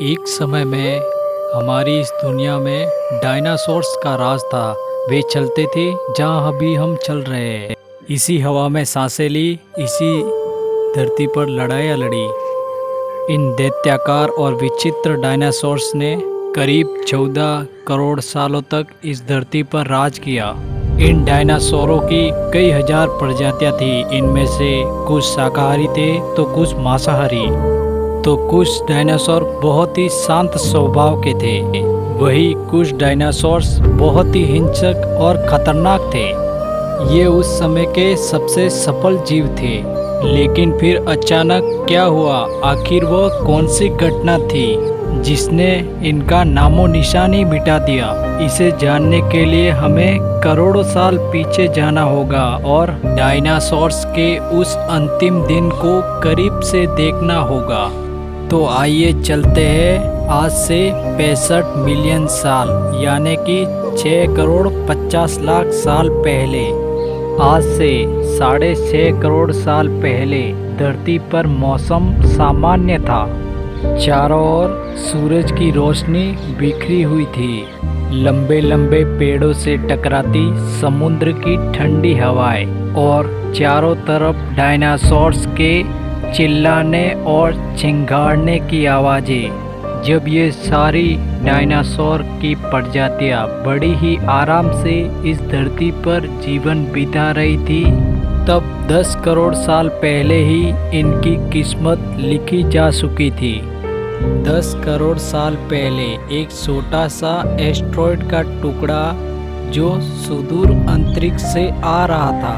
एक समय में हमारी इस दुनिया में डायनासोर्स का राज था। वे चलते थे जहाँ अभी हम चल रहे हैं। इसी हवा में सांसें ली, इसी धरती पर लड़ाइयाँ लड़ी। इन दैत्याकार और विचित्र डायनासोर्स ने करीब 14 करोड़ सालों तक इस धरती पर राज किया। इन डायनासोरों की कई हजार प्रजातियां थी। इनमें से कुछ शाकाहारी थे तो कुछ मांसाहारी, तो कुछ डायनासोर बहुत ही शांत स्वभाव के थे। वही कुछ डायनासोर्स बहुत ही हिंसक और खतरनाक थे। ये उस समय के सबसे सफल जीव थे। लेकिन फिर अचानक क्या हुआ? आखिर वह कौन सी घटना थी जिसने इनका नामो निशान ही मिटा दिया? इसे जानने के लिए हमें करोड़ों साल पीछे जाना होगा और डायनासोर्स के उस अंतिम दिन को करीब से देखना होगा। तो आइए चलते हैं आज से 65 मिलियन साल यानी कि 6 करोड़ 50 लाख साल पहले। आज से 6.5 करोड़ साल पहले धरती पर मौसम सामान्य था। चारों ओर सूरज की रोशनी बिखरी हुई थी। लंबे लंबे पेड़ों से टकराती समुद्र की ठंडी हवाएं और चारों तरफ डायनासोर्स के चिल्लाने और चिंगाड़ने की आवाज़ें। जब ये सारी डायनासोर की प्रजातियां बड़ी ही आराम से इस धरती पर जीवन बिता रही थी, तब 10 करोड़ साल पहले ही इनकी किस्मत लिखी जा चुकी थी। 10 करोड़ साल पहले एक छोटा सा एस्ट्रॉयड का टुकड़ा जो सुदूर अंतरिक्ष से आ रहा था,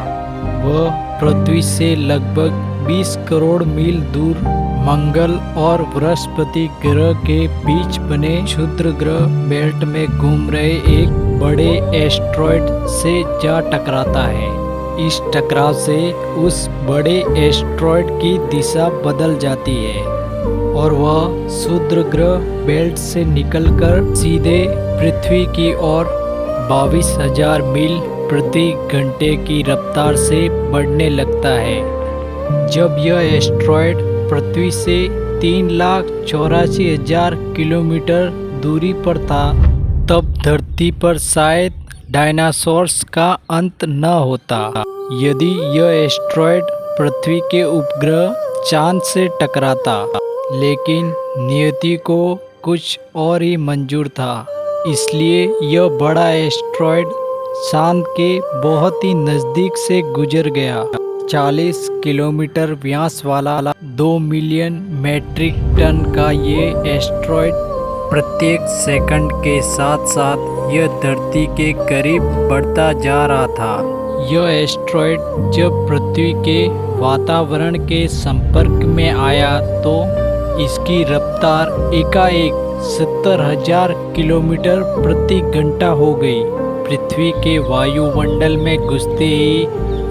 वह पृथ्वी से लगभग 20 करोड़ मील दूर मंगल और बृहस्पति ग्रह के बीच बने क्षुद्र ग्रह बेल्ट में घूम रहे एक बड़े एस्ट्रॉयड से जा टकराता है। इस टकराव से उस बड़े एस्ट्रॉयड की दिशा बदल जाती है और वह क्षुद्र ग्रह बेल्ट से निकलकर सीधे पृथ्वी की ओर 22,000 मील प्रति घंटे की रफ्तार से बढ़ने लगता है। जब यह एस्ट्रॉयड पृथ्वी से 3,84,000 किलोमीटर दूरी पर था, तब धरती पर शायद डायनासोर्स का अंत न होता यदि यह एस्ट्रॉयड पृथ्वी के उपग्रह चांद से टकराता। लेकिन नियति को कुछ और ही मंजूर था, इसलिए यह बड़ा एस्ट्रॉयड चांद के बहुत ही नज़दीक से गुजर गया। 40 किलोमीटर व्यास वाला 2 मिलियन मैट्रिक टन का ये एस्ट्रॉयड प्रत्येक सेकंड के साथ साथ यह धरती के करीब बढ़ता जा रहा था। यह एस्ट्रॉयड जब पृथ्वी के वातावरण के संपर्क में आया तो इसकी रफ्तार एकाएक 70,000 किलोमीटर प्रति घंटा हो गई। पृथ्वी के वायुमंडल में घुसते ही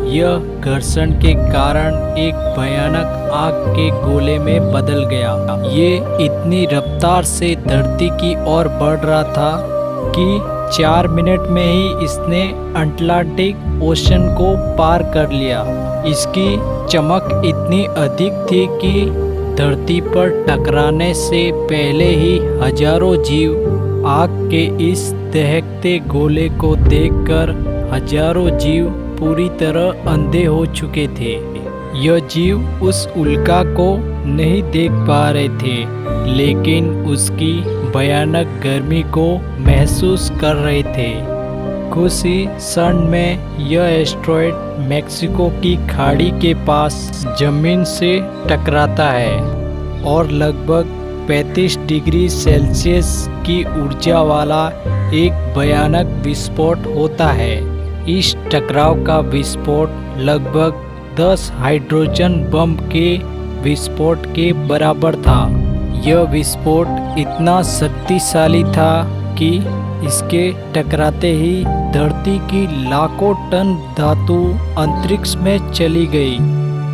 यह घर्षण के कारण एक भयानक आग के गोले में बदल गया। ये इतनी रफ्तार से धरती की ओर बढ़ रहा था कि 4 मिनट में ही इसने अटलांटिक ओशन को पार कर लिया। इसकी चमक इतनी अधिक थी कि धरती पर टकराने से पहले ही हजारों जीव आग के इस दहकते गोले को देखकर हजारों जीव पूरी तरह अंधे हो चुके थे। यह जीव उस उल्का को नहीं देख पा रहे थे, लेकिन उसकी भयानक गर्मी को महसूस कर रहे थे। कुछ ही क्षण में यह एस्ट्रॉयड मेक्सिको की खाड़ी के पास जमीन से टकराता है और लगभग 35 डिग्री सेल्सियस की ऊर्जा वाला एक भयानक विस्फोट होता है। इस टकराव का विस्फोट लगभग 10 हाइड्रोजन बम के विस्फोट के बराबर था। यह विस्फोट इतना शक्तिशाली था कि इसके टकराते ही धरती की लाखों टन धातु अंतरिक्ष में चली गई।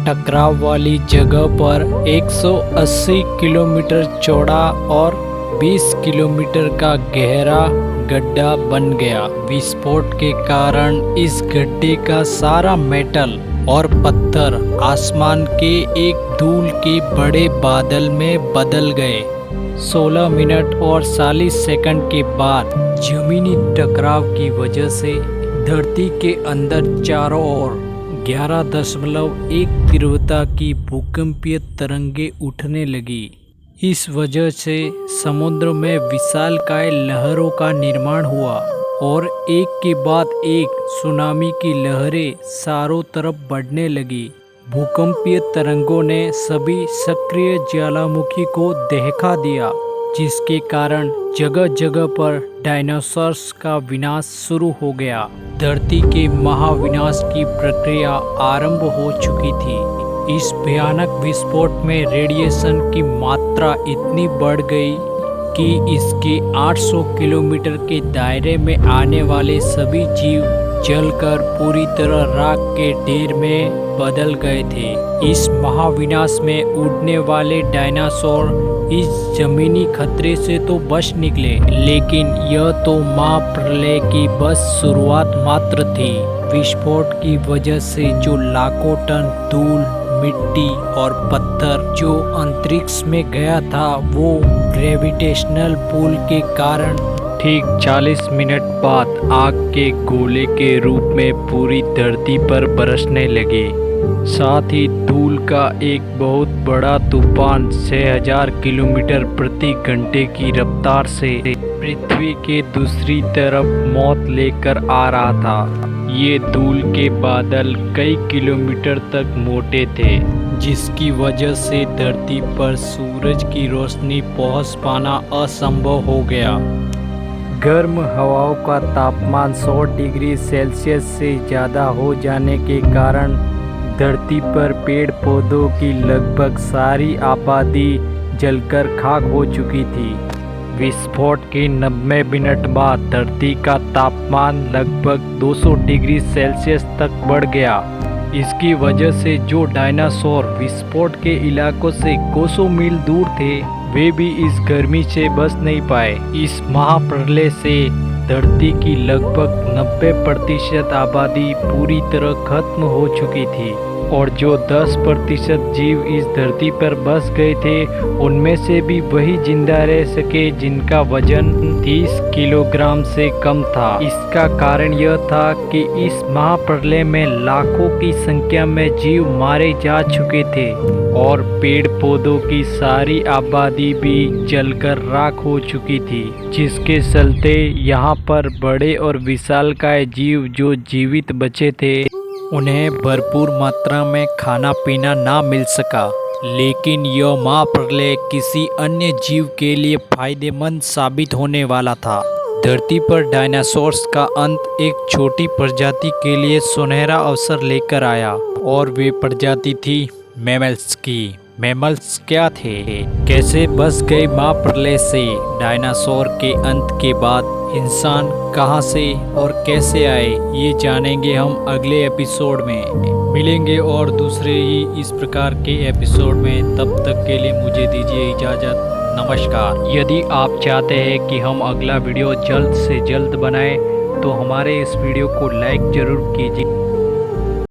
टकराव वाली जगह पर 180 किलोमीटर चौड़ा और 20 किलोमीटर का गहरा गड्ढा बन गया। विस्फोट के कारण इस गड्ढे का सारा मेटल और पत्थर आसमान के एक धूल के बड़े बादल में बदल गए। 16 मिनट और 40 सेकंड के बाद जमीनी टकराव की वजह से धरती के अंदर चारों ओर 11.1 तीव्रता की भूकंपीय तरंगें उठने लगी। इस वजह से समुद्र में विशालकाय लहरों का निर्माण हुआ और एक के बाद एक सुनामी की लहरें चारों तरफ बढ़ने लगी। भूकंपीय तरंगों ने सभी सक्रिय ज्वालामुखी को दहका दिया, जिसके कारण जगह जगह पर डायनासोर्स का विनाश शुरू हो गया। धरती के महाविनाश की प्रक्रिया आरंभ हो चुकी थी। इस भयानक विस्फोट में रेडिएशन की मात्रा इतनी बढ़ गई कि इसके 800 किलोमीटर के दायरे में आने वाले सभी जीव जलकर पूरी तरह राख के ढेर में बदल गए थे। इस महाविनाश में उड़ने वाले डायनासोर इस जमीनी खतरे से तो बच निकले, लेकिन यह तो महाप्रलय की बस शुरुआत मात्र थी। विस्फोट की वजह से जो लाखों टन धूल, मिट्टी और पत्थर जो अंतरिक्ष में गया था, वो ग्रेविटेशनल पुल के कारण ठीक 40 मिनट बाद आग के गोले के रूप में पूरी धरती पर बरसने लगे। साथ ही धूल का एक बहुत बड़ा तूफान 6000 किलोमीटर प्रति घंटे की रफ्तार से पृथ्वी के दूसरी तरफ मौत लेकर आ रहा था। ये धूल के बादल कई किलोमीटर तक मोटे थे, जिसकी वजह से धरती पर सूरज की रोशनी पहुंच पाना असंभव हो गया। गर्म हवाओं का तापमान 100 डिग्री सेल्सियस से ज़्यादा हो जाने के कारण धरती पर पेड़ पौधों की लगभग सारी आबादी जलकर खाक हो चुकी थी। विस्फोट के 90 मिनट बाद धरती का तापमान लगभग 200 डिग्री सेल्सियस तक बढ़ गया। इसकी वजह से जो डायनासोर विस्फोट के इलाकों से कोसों मील दूर थे, वे भी इस गर्मी से बच नहीं पाए। इस महाप्रलय से धरती की लगभग 90% आबादी पूरी तरह खत्म हो चुकी थी और जो 10% जीव इस धरती पर बस गए थे, उनमें से भी वही जिंदा रह सके जिनका वजन 30 किलोग्राम से कम था। इसका कारण यह था कि इस महाप्रलय में लाखों की संख्या में जीव मारे जा चुके थे और पेड़ पौधों की सारी आबादी भी जलकर राख हो चुकी थी, जिसके चलते यहाँ पर बड़े और विशालकाय जीव जो जीवित बचे थे, उन्हें भरपूर मात्रा में खाना पीना ना मिल सका। लेकिन यह महाप्रलय किसी अन्य जीव के लिए फायदेमंद साबित होने वाला था। धरती पर डायनासोर्स का अंत एक छोटी प्रजाति के लिए सुनहरा अवसर लेकर आया और वे प्रजाति थी मैमल्स की। मैमल्स क्या थे, कैसे बच गए महाप्रलय से, डायनासोर के अंत के बाद इंसान कहां से और कैसे आए, ये जानेंगे हम अगले एपिसोड में। मिलेंगे और दूसरे ही इस प्रकार के एपिसोड में। तब तक के लिए मुझे दीजिए इजाज़त। नमस्कार। यदि आप चाहते हैं कि हम अगला वीडियो जल्द से जल्द बनाएं, तो हमारे इस वीडियो को लाइक ज़रूर कीजिए।